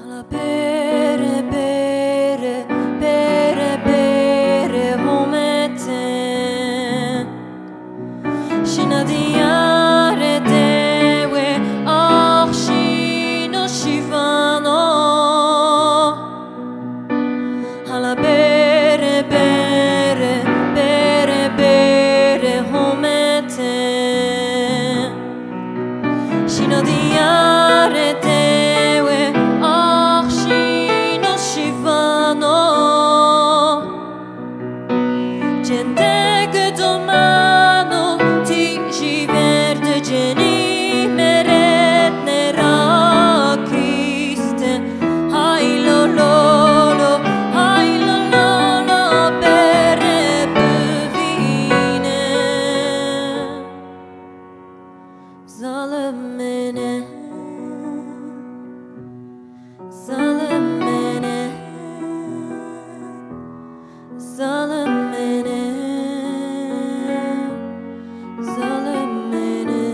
Bere bere bere bere hometen Shinadiyare dewe ach shino shivano Hala bere bere bere bere hometen Shinadiyare dewe ach shino shivano Cendege domano ti verde geni meret nera Kriste Hai lo lo lo hai lo lo lo bere bevine Zalemene Zalemene Zalemene Zalemene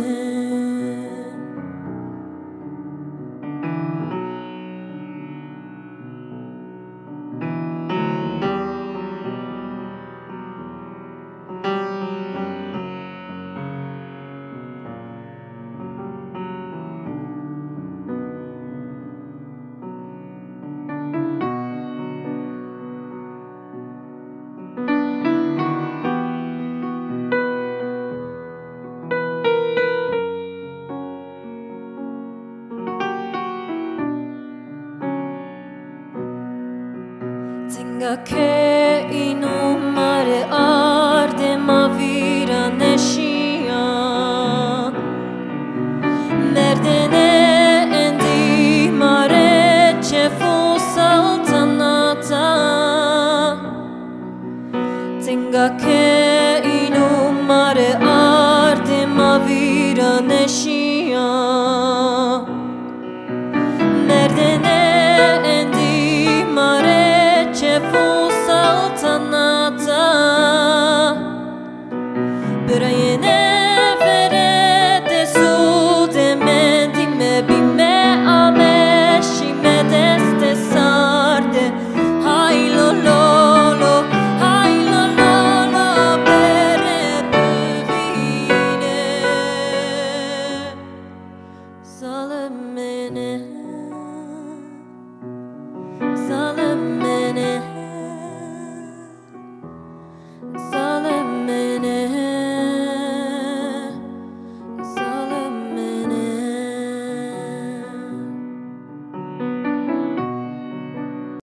Tenga che